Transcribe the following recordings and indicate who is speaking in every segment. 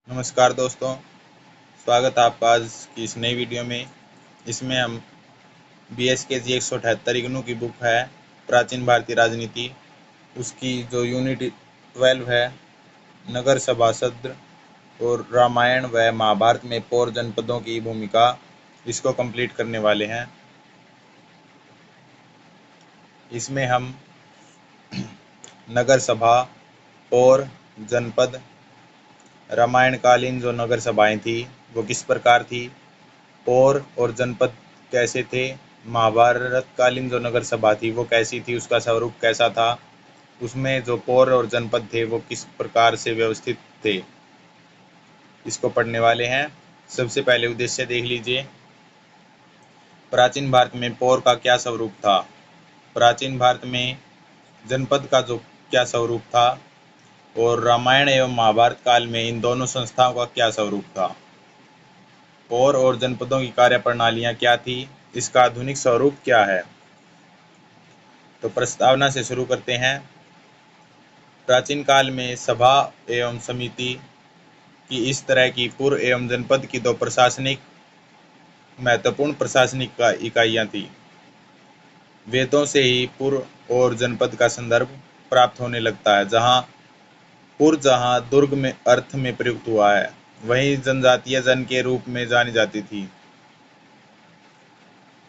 Speaker 1: नमस्कार दोस्तों, स्वागत है आपका आज की इस नई वीडियो में। इसमें हम BSKG 178 इग्नू की बुक है प्राचीन भारतीय राजनीति, उसकी जो यूनिट 12 है नगर सभासद और रामायण व महाभारत में पौर जनपदों की भूमिका, इसको कंप्लीट करने वाले हैं। इसमें हम नगर सभा, पौर, जनपद, रामायणकालीन जो नगर सभाएं थी वो किस प्रकार थी, पौर और जनपद कैसे थे, महाभारत कालीन जो नगर सभा थी वो कैसी थी, उसका स्वरूप कैसा था, उसमें जो पौर और जनपद थे वो किस प्रकार से व्यवस्थित थे, इसको पढ़ने वाले हैं। सबसे पहले उद्देश्य देख लीजिए। प्राचीन भारत में पौर का क्या स्वरूप था, प्राचीन भारत में जनपद का जो क्या स्वरूप था, और रामायण एवं महाभारत काल में इन दोनों संस्थाओं का क्या स्वरूप था। पौर और जनपदों की कार्य प्रणालियाँ क्या थी, इसका आधुनिक स्वरूप क्या है। तो प्रस्तावना से शुरू करते हैं। प्राचीन काल में सभा एवं समिति की इस तरह की पुर एवं जनपद की दो महत्वपूर्ण प्रशासनिक इकाइयाँ थीं। वेदों से ही पुर और जनपद का संदर्भ प्राप्त होने लगता है। पुर जहाँ दुर्ग में अर्थ में प्रयुक्त हुआ है, वहीं जनजातीय जन के रूप में जानी जाती थी,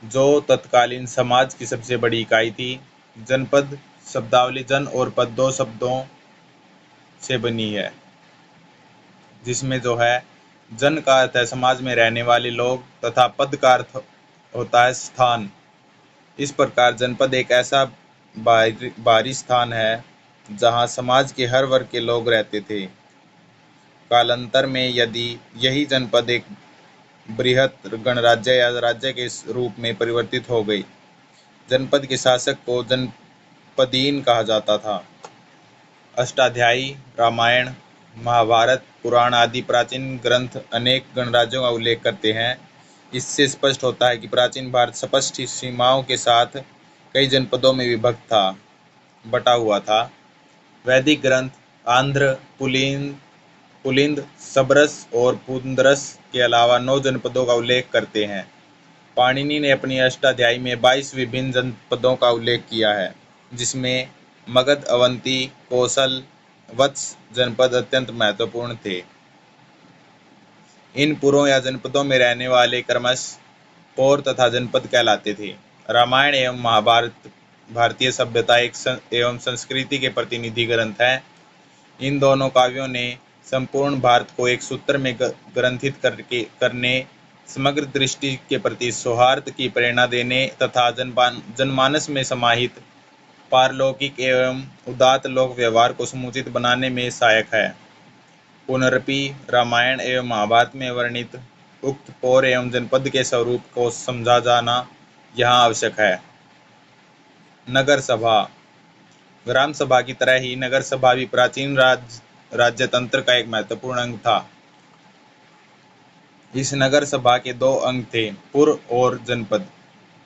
Speaker 1: जो तत्कालीन समाज की सबसे बड़ी इकाई थी। जनपद शब्दावली जन और पद दो शब्दों से बनी है, जिसमें जो है जन का अर्थ है समाज में रहने वाले लोग तथा पद का अर्थ होता है स्थान। इस प्रकार जनपद एक ऐसा बाहरी स्थान है जहाँ समाज के हर वर्ग के लोग रहते थे। कालांतर में यदि यही जनपद एक बृहत गणराज्य या राज्य के रूप में परिवर्तित हो गई, जनपद के शासक को जनपदीन कहा जाता था। अष्टाध्यायी, रामायण, महाभारत, पुराण आदि प्राचीन ग्रंथ अनेक गणराज्यों का उल्लेख करते हैं। इससे स्पष्ट होता है कि प्राचीन भारत स्पष्ट सीमाओं के साथ कई जनपदों में बटा हुआ था। वैदिक ग्रंथ आंध्र, पुलिंद, शबरस और पुंदरस के अलावा 9 जनपदों का उल्लेख करते हैं। पाणिनि ने अपनी अष्टाध्यायी में 22 विभिन्न जनपदों का उल्लेख किया है, जिसमें मगध, अवंती, कौशल, वत्स जनपद अत्यंत महत्वपूर्ण थे। इन पुरों या जनपदों में रहने वाले क्रमशः पौर तथा जनपद कहलाते थे। रामायण एवं महाभारत भारतीय सभ्यता एवं संस्कृति के प्रतिनिधि ग्रंथ हैं। इन दोनों काव्यों ने संपूर्ण भारत को एक सूत्र में ग्रंथित करने, समग्र दृष्टि के प्रति सौहार्द की प्रेरणा देने तथा जनमानस में समाहित पारलौकिक एवं उदात्त लोक व्यवहार को समुचित बनाने में सहायक है। पुनरपि रामायण एवं महाभारत में वर्णित उक्त पौर एवं जनपद के स्वरूप को समझा जाना यहाँ आवश्यक है। नगर सभा। ग्राम सभा की तरह ही नगर सभा भी प्राचीन राज्य तंत्र का एक महत्वपूर्ण अंग था। इस नगर सभा के 2 अंग थे, पुर और जनपद।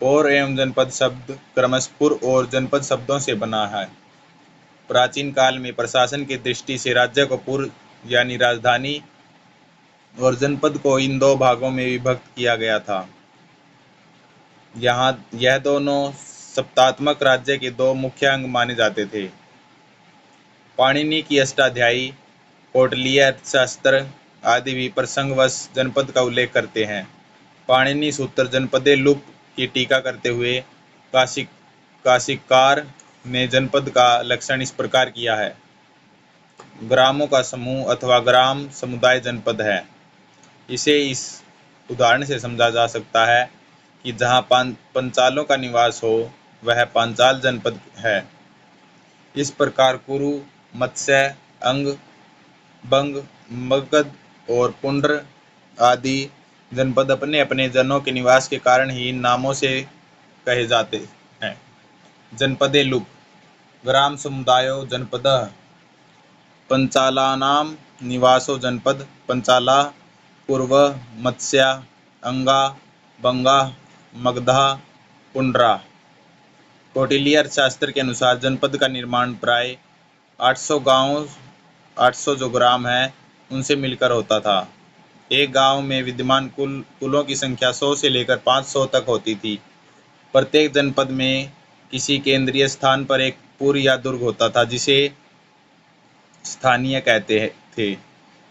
Speaker 1: पौर एवं जनपद शब्द क्रमशः पुर और जनपद शब्दों से बना है। प्राचीन काल में प्रशासन की दृष्टि से राज्य को पुर यानी राजधानी और जनपद को इन 2 भागों में विभक्त किया गया था। यह दोनों सत्तात्मक राज्य के 2 मुख्य अंग माने जाते थे। पाणिनि की अष्टाध्यायी, कौटिल्य अर्थशास्त्र आदि भी प्रसंगवश जनपद का उल्लेख करते हैं। पाणिनि सूत्र जनपदे लुप की टीका करते हुए काशिकार ने जनपद का लक्षण इस प्रकार किया है। ग्रामों का समूह अथवा ग्राम समुदाय जनपद है। इसे इस उदाहरण से समझा जा सकता है कि जहाँ पंचालों का निवास हो वह पांचाल जनपद है। इस प्रकार कुरु, मत्स्य, अंग, बंग, मगध और पुंड्र आदि जनपद अपने अपने जनों के निवास के कारण ही इन नामों से कहे जाते हैं। जनपदे लुप। ग्राम समुदायो जनपदः पंचालानाम निवासो जनपद पंचाला पूर्व मत्स्या अंगा बंगा मगधा पुंड्रा। कौटिल्य अर्थशास्त्र के अनुसार जनपद का निर्माण प्राय 800 गांव 800 जो ग्राम है उनसे मिलकर होता था। एक गांव में विद्यमान कुलों की संख्या 100 से लेकर 500 तक होती थी। प्रत्येक जनपद में किसी केंद्रीय स्थान पर एक पुर या दुर्ग होता था जिसे स्थानीय कहते थे।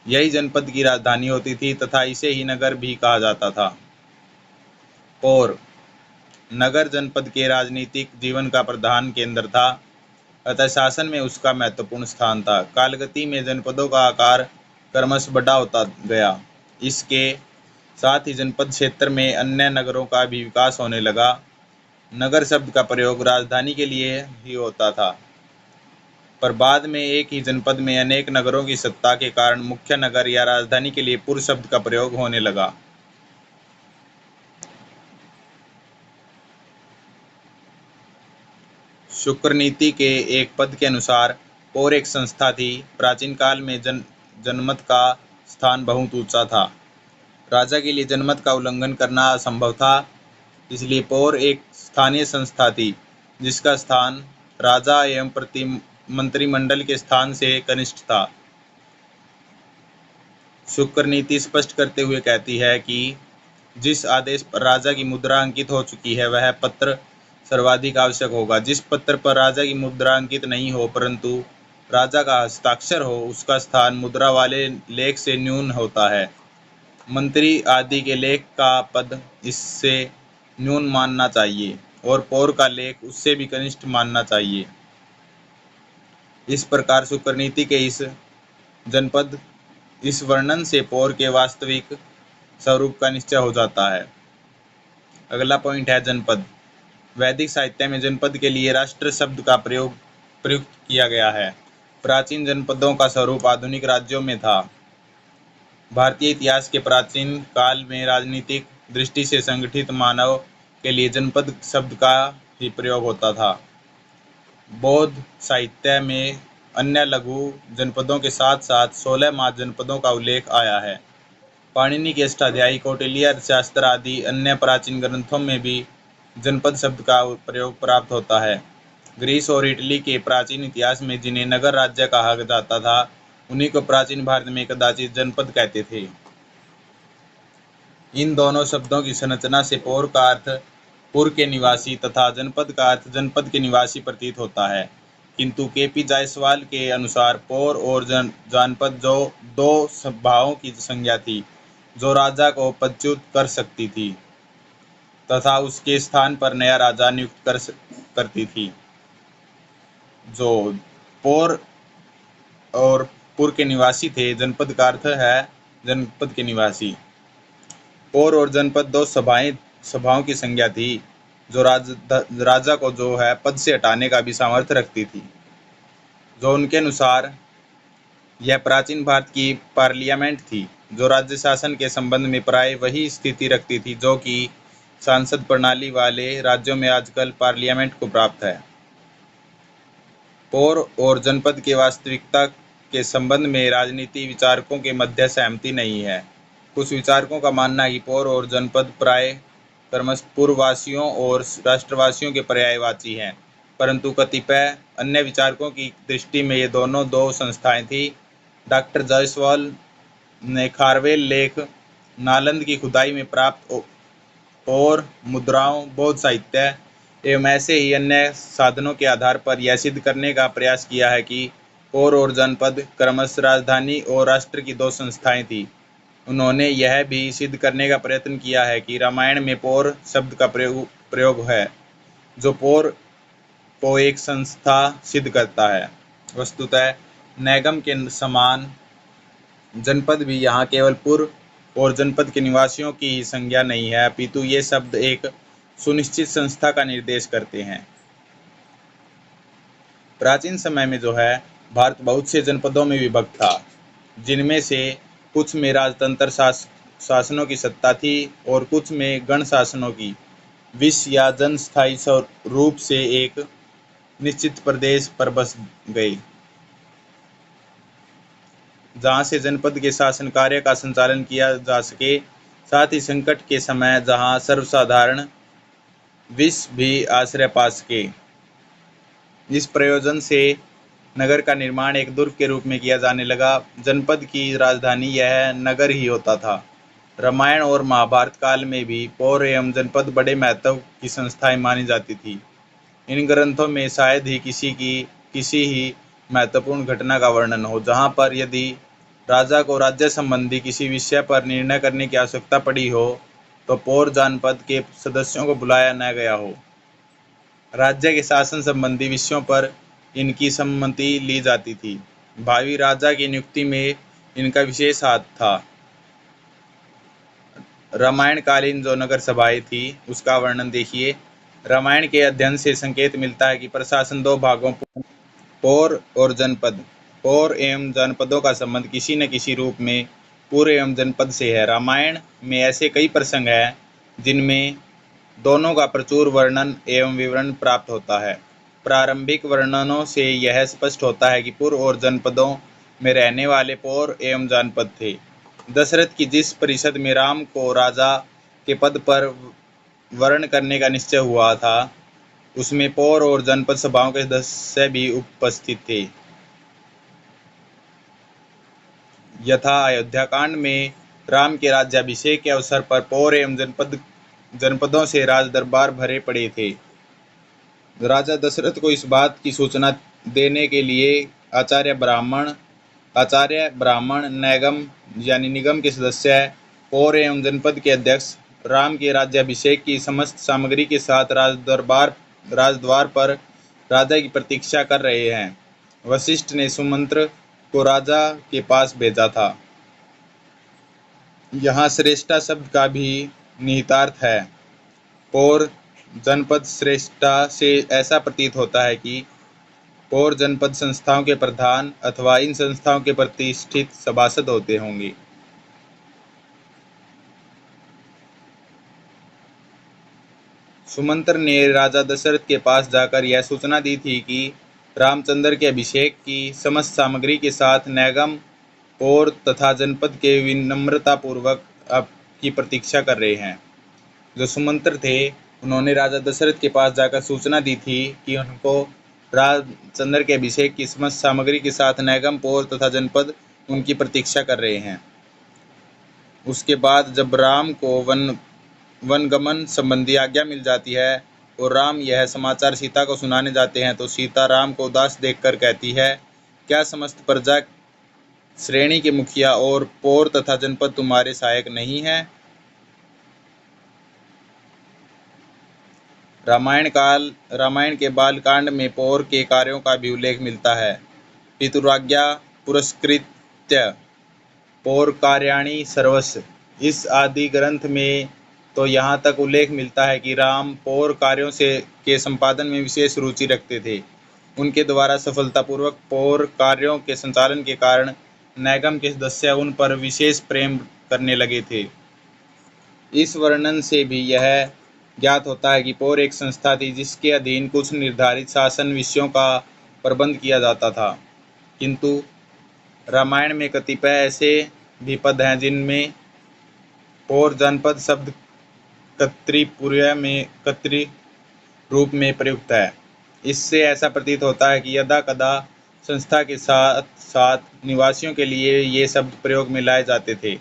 Speaker 1: यही जनपद की राजधानी होती थी तथा इसे ही नगर भी कहा जाता था। और नगर जनपद के राजनीतिक जीवन का प्रधान केंद्र था, अतः शासन में उसका महत्वपूर्ण स्थान था। कालगति में जनपदों का आकार क्रमशः बड़ा होता गया। इसके साथ ही जनपद क्षेत्र में अन्य नगरों का भी विकास होने लगा। नगर शब्द का प्रयोग राजधानी के लिए ही होता था, पर बाद में एक ही जनपद में अनेक नगरों की सत्ता के कारण मुख्य नगर या राजधानी के लिए पुर शब्द का प्रयोग होने लगा। शुक्र नीति के एक पद के अनुसार पौर एक संस्था थी। प्राचीन काल में जनमत का स्थान बहुत ऊंचा था। राजा के लिए जनमत का उल्लंघन करना असंभव था, इसलिए पौर एक स्थानीय संस्था थी जिसका स्थान राजा एवं मंत्रिमंडल के स्थान से कनिष्ठ था। शुक्र नीति स्पष्ट करते हुए कहती है कि जिस आदेश पर राजा की मुद्रा अंकित हो चुकी है वह पत्र सर्वाधिक आवश्यक होगा। जिस पत्र पर राजा की मुद्रा अंकित नहीं हो परंतु राजा का हस्ताक्षर हो उसका स्थान मुद्रा वाले लेख से न्यून होता है। मंत्री आदि के लेख का पद इससे न्यून मानना चाहिए और पौर का लेख उससे भी कनिष्ठ मानना चाहिए। इस प्रकार शुक्र नीति के इस वर्णन से पौर के वास्तविक स्वरूप का निश्चय हो जाता है। अगला पॉइंट है जनपद। वैदिक साहित्य में जनपद के लिए राष्ट्र शब्द का प्रयुक्त किया गया है। प्राचीन जनपदों का स्वरूप आधुनिक राज्यों में था। भारतीय इतिहास के प्राचीन काल में राजनीतिक दृष्टि से संगठित मानव के लिए जनपद शब्द का ही प्रयोग होता था। बौद्ध साहित्य में अन्य लघु जनपदों के साथ साथ 16 महाजनपदों का उल्लेख आया है। पाणिनि के अष्टाध्यायी, कौटिल्य अर्थशास्त्र आदि अन्य प्राचीन ग्रंथों में भी जनपद शब्द का प्रयोग प्राप्त होता है। ग्रीस और इटली के प्राचीन इतिहास में जिन्हें नगर राज्य कहा जाता था उन्हीं को प्राचीन भारत में कदाचित जनपद कहते थे। इन दोनों शब्दों की संरचना से पौर का अर्थ पुर के निवासी तथा जनपद का अर्थ जनपद के निवासी प्रतीत होता है, किंतु के.पी. जायसवाल के अनुसार पौर और जानपद जो दो सभाओं की संज्ञा थी जो राजा को पदच्युत कर सकती थी तथा उसके स्थान पर नया राजा नियुक्त करती थी। जो पौर और पुर के निवासी थे, जनपद का अर्थ है जनपद के निवासी। पौर और जनपद दो सभाओं की संज्ञा थी जो राजा को जो है पद से हटाने का भी सामर्थ्य रखती थी। जो उनके अनुसार यह प्राचीन भारत की पार्लियामेंट थी जो राज्य शासन के संबंध में प्राय वही स्थिति रखती थी जो कि सांसद प्रणाली वाले राज्यों में आजकल पार्लियामेंट को प्राप्त है। पौर और जनपद की वास्तविकता के संबंध में राजनीति विचारकों के मध्य सहमति नहीं है। कुछ विचारकों का मानना है कि पौर और जनपद प्राय क्रमशः पूर्ववासियों और राष्ट्रवासियों के पर्यायवाची हैं, परंतु कतिपय अन्य विचारकों की दृष्टि में ये दोनों दो संस्थाएं थी। डॉक्टर जायसवाल ने खारवेल लेख, नालंद की खुदाई में प्राप्त और मुद्राओं, बौद्ध साहित्य एवं ऐसे ही अन्य साधनों के आधार पर यह सिद्ध करने का प्रयास किया है कि पौर और जनपद क्रमशः राजधानी और राष्ट्र की दो संस्थाएं थी। उन्होंने यह भी सिद्ध करने का प्रयत्न किया है कि रामायण में पौर शब्द का प्रयोग है जो पौर को एक संस्था सिद्ध करता है। वस्तुतः नैगम के समान जनपद भी यहाँ केवल पुर और जनपद के निवासियों की ही संज्ञा नहीं है, अपितु ये शब्द एक सुनिश्चित संस्था का निर्देश करते हैं। प्राचीन समय में जो है भारत बहुत से जनपदों में विभक्त था, जिनमें से कुछ में राजतंत्र शासनों की सत्ता थी और कुछ में गण शासनों की। विश्व या जन स्थायी रूप से एक निश्चित प्रदेश पर बस गए जहाँ से जनपद के शासन कार्य का संचालन किया जा सके। साथ ही संकट के समय जहाँ सर्वसाधारण विश्व भी आश्रय पा सके। इस प्रयोजन से नगर का निर्माण एक दुर्ग के रूप में किया जाने लगा। जनपद की राजधानी यह नगर ही होता था। रामायण और महाभारत काल में भी पौर एवं जनपद बड़े महत्व की संस्थाएं मानी जाती थी। इन ग्रंथों में शायद ही किसी ही महत्वपूर्ण घटना का वर्णन हो जहाँ पर यदि राजा को राज्य संबंधी किसी विषय पर निर्णय करने की आवश्यकता पड़ी हो तो पौर जनपद के सदस्यों को बुलाया न गया हो। राज्य के शासन संबंधी विषयों पर इनकी सम्मति ली जाती थी। भावी राजा की नियुक्ति में इनका विशेष हाथ था। रामायणकालीन जो नगर सभाएं थी उसका वर्णन देखिए। रामायण के अध्ययन से संकेत मिलता है कि प्रशासन दो भागों पौर और जनपद। पौर एवं जनपदों का संबंध किसी न किसी रूप में पूर्व एवं जनपद से है। रामायण में ऐसे कई प्रसंग हैं जिनमें दोनों का प्रचुर वर्णन एवं विवरण प्राप्त होता है। प्रारंभिक वर्णनों से यह स्पष्ट होता है कि पूर्व और जनपदों में रहने वाले पौर एवं जनपद थे। दशरथ की जिस परिषद में राम को राजा के पद पर वर्ण करने का निश्चय हुआ था उसमें पौर और जनपद सभाओं के सदस्य भी उपस्थित थे। यथा अयोध्याकांड में राम के राज्याभिषेक के अवसर पर पौर एवं जनपदों से राज दरबार भरे पड़े थे। राजा दशरथ को इस बात की सूचना देने के लिए आचार्य ब्राह्मण नैगम यानी निगम के सदस्य पौर एवं जनपद के अध्यक्ष राम के राज्याभिषेक की समस्त सामग्री के साथ राजद्वार पर राजा की प्रतीक्षा कर रहे हैं। वशिष्ठ ने सुमंत्र को राजा के पास भेजा था। यहाँ श्रेष्ठा शब्द का भी निहितार्थ है। पौर जनपद श्रेष्ठा से ऐसा प्रतीत होता है कि पौर जनपद संस्थाओं के प्रधान अथवा इन संस्थाओं के प्रतिष्ठित सभासद होते होंगे। सुमंत्र ने राजा दशरथ के पास जाकर यह सूचना दी थी कि रामचंद्र के अभिषेक की समस्त सामग्री के साथ नैगम पौर तथा जनपद के विनम्रतापूर्वक आपकी प्रतीक्षा कर रहे हैं। जो सुमंत्र थे उन्होंने राजा दशरथ के पास जाकर सूचना दी थी कि उनको रामचंद्र के अभिषेक की समस्त सामग्री के साथ नैगम पौर तथा जनपद उनकी प्रतीक्षा कर रहे हैं। उसके बाद जब राम को वनगमन संबंधी आज्ञा मिल जाती है और राम यह समाचार सीता को सुनाने जाते हैं तो सीता राम को उदास देखकर कहती है, क्या समस्त प्रजा श्रेणी के मुखिया और पौर तथा जनपद तुम्हारे सहायक नहीं है? रामायण के बालकांड में पौर के कार्यों का भी उल्लेख मिलता है। पितुराज्ञा पुरस्कृत्य पौर कार्याणि सर्वस्व। इस आदि ग्रंथ में तो यहाँ तक उल्लेख मिलता है कि राम पौर कार्यों के संपादन में विशेष रुचि रखते थे। उनके द्वारा सफलतापूर्वक पौर कार्यों के संचालन के कारण नैगम के सदस्य उन पर विशेष प्रेम करने लगे थे। इस वर्णन से भी यह ज्ञात होता है कि पौर एक संस्था थी जिसके अधीन कुछ निर्धारित शासन विषयों का प्रबंध किया जाता था। किंतु रामायण में कतिपय ऐसे भी पद हैं जिनमें पौर जनपद शब्द कर्तृ रूप में प्रयुक्त है। इससे ऐसा प्रतीत होता है कि यदा कदा संस्था के साथ साथ निवासियों के लिए ये शब्द प्रयोग में लाए जाते थे।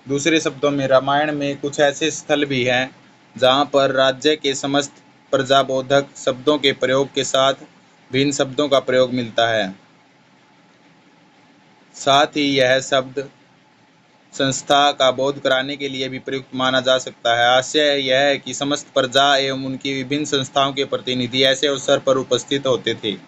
Speaker 1: दूसरे शब्दों में रामायण में कुछ ऐसे स्थल भी हैं जहाँ पर राज्य के समस्त प्रजाबोधक शब्दों के प्रयोग के साथ भिन्न शब्दों का प्रयोग मिलता है। साथ ही यह शब्द संस्था का बोध कराने के लिए भी प्रयुक्त माना जा सकता है। आशय यह है कि समस्त प्रजा एवं उनकी विभिन्न संस्थाओं के प्रतिनिधि ऐसे अवसर पर उपस्थित होते थे।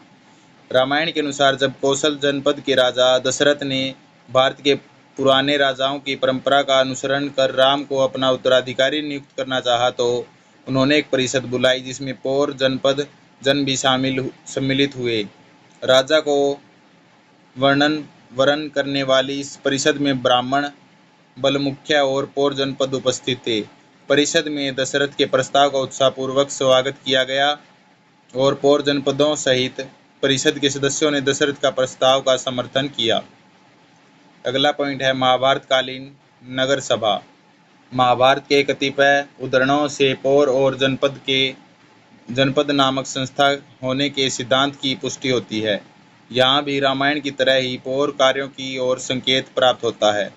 Speaker 1: रामायण के अनुसार जब कौशल जनपद के राजा दशरथ ने भारत के पुराने राजाओं की परंपरा का अनुसरण कर राम को अपना उत्तराधिकारी नियुक्त करना चाहा तो उन्होंने एक परिषद बुलाई जिसमें पौर जनपद जन भी सम्मिलित हुए। राजा को वरण करने वाली इस परिषद में ब्राह्मण बलमुखिया और पौर जनपद उपस्थित थे। परिषद में दशरथ के प्रस्ताव का उत्साहपूर्वक स्वागत किया गया और पौर जनपदों सहित परिषद के सदस्यों ने दशरथ का प्रस्ताव का समर्थन किया। अगला पॉइंट है महाभारत कालीन नगर सभा। महाभारत के कतिपय उद्धरणों से पौर और जनपद नामक संस्था होने के सिद्धांत की पुष्टि होती है। यहाँ भी रामायण की तरह ही पौर कार्यों की ओर संकेत प्राप्त होता है।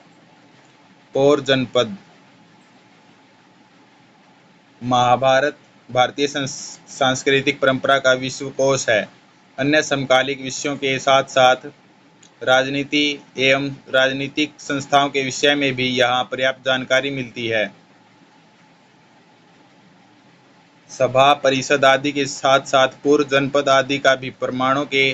Speaker 1: पौर जनपद। महाभारत भारतीय सांस्कृतिक परंपरा का विश्वकोश है। अन्य समकालिक विषयों के साथ साथ राजनीति एवं राजनीतिक संस्थाओं के विषय में भी यहाँ पर्याप्त जानकारी मिलती है। सभा परिषद आदि के साथ साथ पूर्व जनपद आदि का भी प्रमाणों के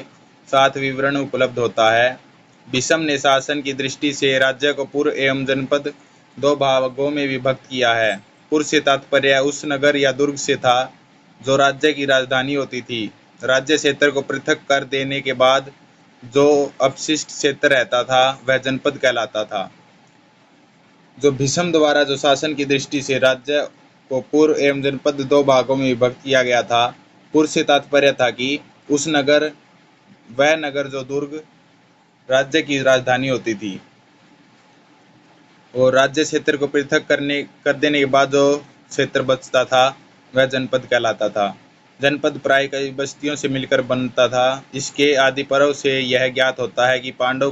Speaker 1: साथ विवरण उपलब्ध होता है। विषम ने शासन की दृष्टि से राज्य को पूर्व एवं जनपद दो भागों में विभक्त किया है। पूर्व से तात्पर्य उस नगर या दुर्ग से था जो राज्य की राजधानी होती थी। राज्य क्षेत्र को पृथक कर देने के बाद जो अपशिष्ट क्षेत्र रहता था वह जनपद कहलाता था। जो भीष्म द्वारा जो शासन की दृष्टि से राज्य को पूर्व एवं जनपद दो भागों में विभक्त किया गया था, पूर्व से तात्पर्य था कि उस नगर वह नगर जो दुर्ग राज्य की राजधानी होती थी, और राज्य क्षेत्र को पृथक कर देने के बाद जो क्षेत्र बचता था वह जनपद कहलाता था। जनपद प्राय कई बस्तियों से मिलकर बनता था। इसके आदि पर्व से यह ज्ञात होता है कि पांडव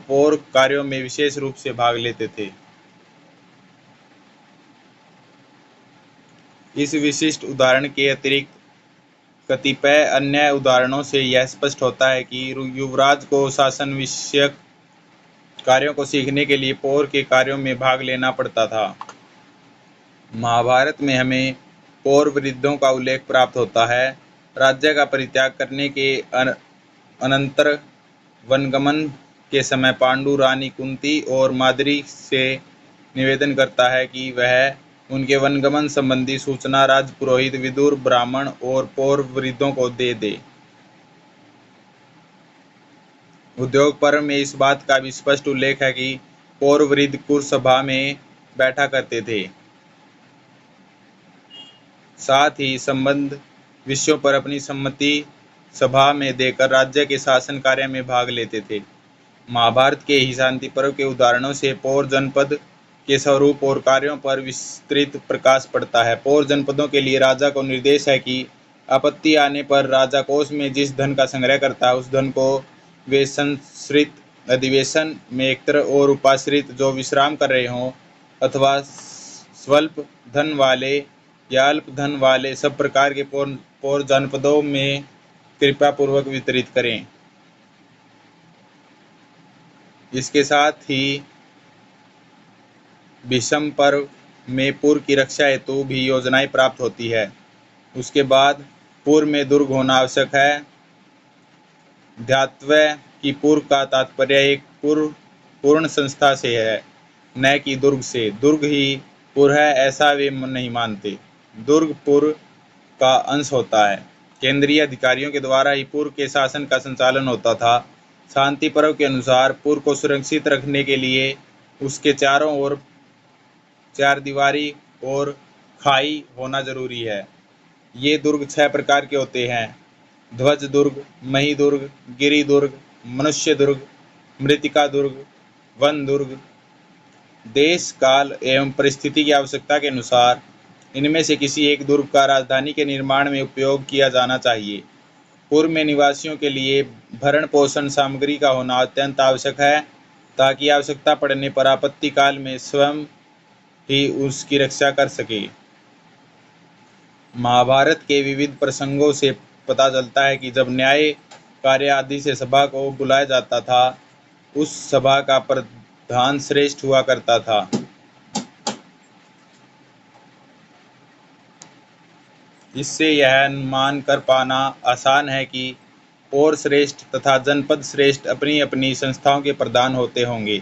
Speaker 1: पौर कार्यों में विशेष रूप से भाग लेते थे। इस विशिष्ट उदाहरण के अतिरिक्त कतिपय अन्य उदाहरणों से यह स्पष्ट होता है कि युवराज को शासन विषयक कार्यों को सीखने के लिए पौर के कार्यों में भाग लेना पड़ता था। महाभारत में हमें पौर वृद्धों का उल्लेख प्राप्त होता है। राज्य का परित्याग करने के अनंतर वनगमन के समय पांडु रानी कुंती और माद्री से निवेदन करता है कि वह उनके वनगमन संबंधी सूचना राजपुरोहित विदुर ब्राह्मण और पौर वृद्धों को दे दे। उद्योग पर्व में इस बात का भी स्पष्ट उल्लेख है कि पौर वृद्ध कुरसभा में बैठा करते थे, साथ ही संबंध विषयों पर अपनी सम्मति सभा में देकर राज्य के शासन कार्य में भाग लेते थे। महाभारत के ही शांति पर्व के उदाहरणों से पौर जनपद के स्वरूप और कार्यों पर विस्तृत प्रकाश पड़ता है। पौर जनपदों के लिए राजा को निर्देश है कि आपत्ति आने पर राजा कोष में जिस धन का संग्रह करता है उस धन को वे संश्रित अधिवेशन में एकत्र और उपाश्रित जो विश्राम कर रहे हों अथवा स्वल्प धन वाले या अल्प धन वाले सब प्रकार के पौर जनपदों में कृपा पूर्वक वितरित करें। इसके साथ ही भीष्म पर्व में पूर्व की रक्षा हेतु भी योजनाएं प्राप्त होती है। उसके बाद पूर्व में दुर्ग होना आवश्यक है। ध्यात्व की पूर्व का तात्पर्य एक पूर्ण संस्था से है, न कि दुर्ग से। दुर्ग ही पूर्व है ऐसा वे नहीं मानते। दुर्ग पूर्व का अंश होता है। केंद्रीय अधिकारियों के द्वारा ही पूर्व के शासन का संचालन होता था। शांति पर्व के अनुसार पूर्व को सुरक्षित रखने के लिए उसके चारों ओर चार दीवारी और खाई होना जरूरी है। ये दुर्ग 6 प्रकार के होते हैं: ध्वज दुर्ग, मही दुर्ग, गिरि दुर्ग, मनुष्य दुर्ग, मृतिका दुर्ग, वन दुर्ग। देश काल एवं परिस्थिति की आवश्यकता के अनुसार इनमें से किसी एक दुर्ग का राजधानी के निर्माण में उपयोग किया जाना चाहिए। पूर्व में निवासियों के लिए भरण पोषण सामग्री का होना अत्यंत आवश्यक है ताकि आवश्यकता पड़ने पर आपत्ति काल में स्वयं ही उसकी रक्षा कर सके। महाभारत के विविध प्रसंगों से पता चलता है कि जब न्याय कार्य आदि से सभा को बुलाया जाता था उस सभा का प्रधान श्रेष्ठ हुआ करता था। इससे यह अनुमान कर पाना आसान है कि पौर श्रेष्ठ तथा जनपद श्रेष्ठ अपनी अपनी संस्थाओं के प्रधान होते होंगे।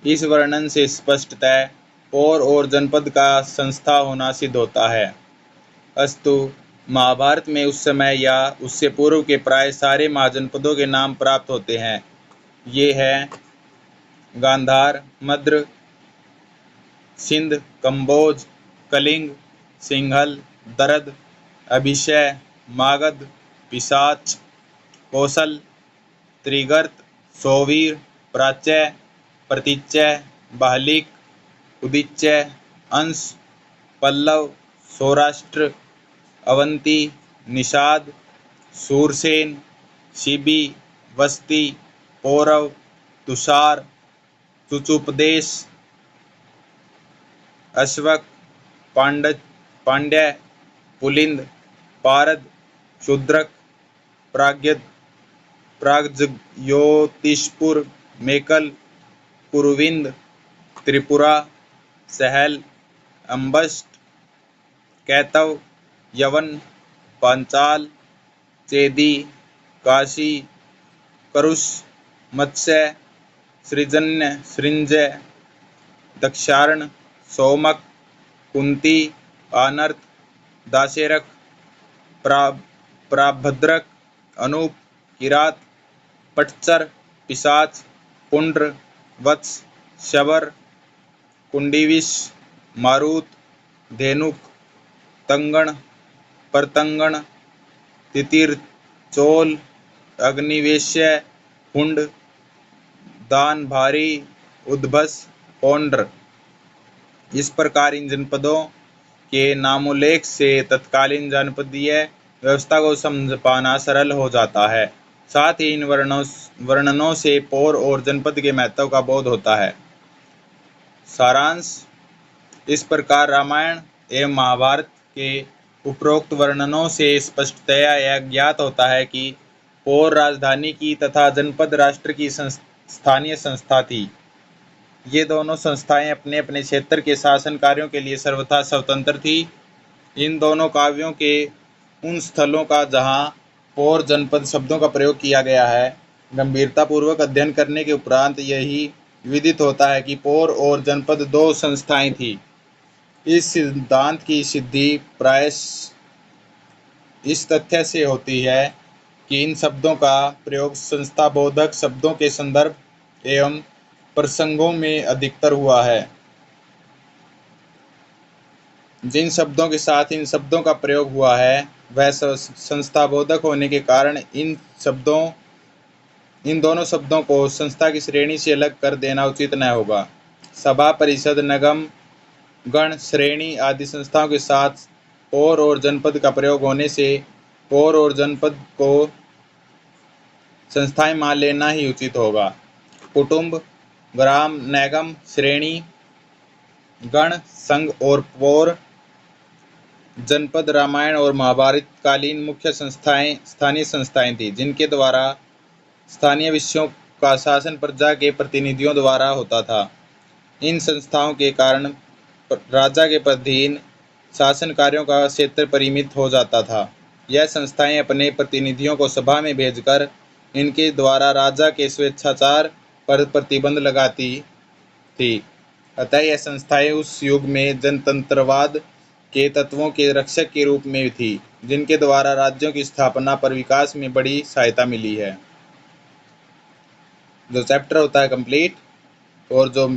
Speaker 1: इस वर्णन से स्पष्टतः पौर और जनपद का संस्था होना सिद्ध होता है। अस्तु महाभारत में उस समय या उससे पूर्व के प्राय सारे महाजनपदों के नाम प्राप्त होते हैं। ये हैं गांधार, मद्र, सिंध, कंबोज, कलिंग, सिंहल, दरद, अभिषय, मागध, पिशाच, कौशल, त्रिगर्त, सोवीर, प्राच्य, प्रतीच्य, बाहलिक, उदीच्य, अंश, पल्लव, सौराष्ट्र, अवंती, निषाद, सूरसेन, शिबी, वस्ती, पौरव, तुषार, चुचुपदेश, अश्वक, पांड्य, पुलिंद, पारद, शूद्रक, प्रागज्योतिषपुर, मेकल, कुरुविंद, त्रिपुरा, सहल, अम्बष्ट, कैतव, यवन, पांचाल, चेदी, काशी, करुष, मत्स्य, सृंजय, दक्षार्ण, सोमक, कुंती, आनर्त, दाशेरक, प्राभद्रक, अनूप, किरात, पटचर, पिशाच, पुंड्र, वत्स, शबर, कुंडीविश, मारुत, धेनुक, तंगण, परतंगण, तितिर, चोल, अग्निवेश्य, हुंड, दान भारी, उद्भस, पौंड्र। इस प्रकार इन जनपदों के नामोल्लेख से तत्कालीन जनपदीय व्यवस्था को समझ पाना सरल हो जाता है। साथ ही इन वर्णनों से पौर और जनपद के महत्व का बोध होता है। सारांश: इस प्रकार रामायण एवं महाभारत के उपरोक्त वर्णनों से स्पष्टतया यह ज्ञात होता है कि पौर राजधानी की तथा जनपद राष्ट्र की स्थानीय संस्था थी। ये दोनों संस्थाएं अपने अपने क्षेत्र के शासन कार्यों के लिए सर्वथा स्वतंत्र थी। इन दोनों काव्यों के उन स्थलों का जहाँ पौर जनपद शब्दों का प्रयोग किया गया है, गंभीरतापूर्वक अध्ययन करने के उपरांत यही विदित होता है कि पौर और जनपद दो संस्थाएं थी। इस सिद्धांत की सिद्धि प्रायः इस तथ्य से होती है कि इन शब्दों का प्रयोग संस्थाबोधक शब्दों के संदर्भ एवं प्रसंगों में अधिकतर हुआ है। जिन शब्दों के साथ इन शब्दों का प्रयोग हुआ है वह संस्थाबोधक होने के कारण इन दोनों शब्दों को संस्था की श्रेणी से अलग कर देना उचित न होगा। सभा, परिषद, निगम, गण, श्रेणी आदि संस्थाओं के साथ पौर और जनपद का प्रयोग होने से पौर और जनपद को संस्थाएं मान लेना ही उचित होगा। कुटुंब, ग्राम, नैगम, श्रेणी, गण, संघ और पौर जनपद रामायण और महाभारत कालीन मुख्य स्थानीय संस्थाएं थीं, जिनके द्वारा स्थानीय विषयों का शासन प्रजा के प्रतिनिधियों द्वारा होता था। इन संस्थाओं के कारण राजा के अधीन शासन कार्यों का क्षेत्र परिमित हो जाता था। यह संस्थाएं अपने प्रतिनिधियों को सभा में भेजकर इनके द्वारा राजा के स्वेच्छाचार पर प्रतिबंध लगाती थी। अतः यह संस्थाएं उस युग में जनतंत्रवाद के तत्वों के रक्षक के रूप में थी, जिनके द्वारा राज्यों की स्थापना पर विकास में बड़ी सहायता मिली है। जो चैप्टर होता है कंप्लीट, और जो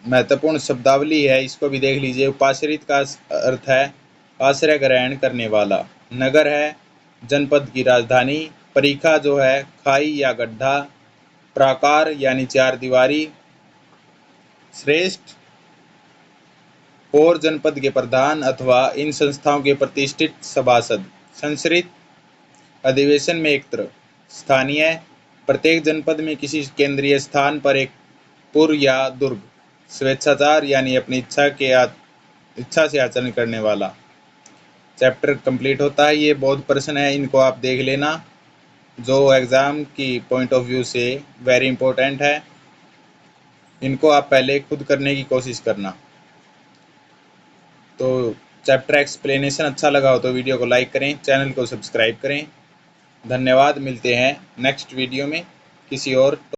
Speaker 1: महत्वपूर्ण शब्दावली है इसको भी देख लीजिए। उपाश्रित का अर्थ है आश्रय ग्रहण करने वाला। नगर है जनपद की राजधानी। परीखा जो है खाई या गड्ढा। प्राकार यानी चार दीवारी। श्रेष्ठ पौर जनपद के प्रधान अथवा इन संस्थाओं के प्रतिष्ठित सभासद। संश्रित अधिवेशन में एकत्र। स्थानीय प्रत्येक जनपद में किसी केंद्रीय स्थान पर एक पुर या दुर्ग। स्वेच्छाचार यानी अपनी इच्छा से आचरण करने वाला। चैप्टर कंप्लीट होता है। ये बहुत प्रश्न है, इनको आप देख लेना, जो एग्ज़ाम की पॉइंट ऑफ व्यू से वेरी इंपॉर्टेंट है। इनको आप पहले खुद करने की कोशिश करना। तो चैप्टर एक्सप्लेनेशन अच्छा लगा हो तो वीडियो को लाइक करें, चैनल को सब्सक्राइब करें। धन्यवाद। मिलते हैं नेक्स्ट वीडियो में किसी और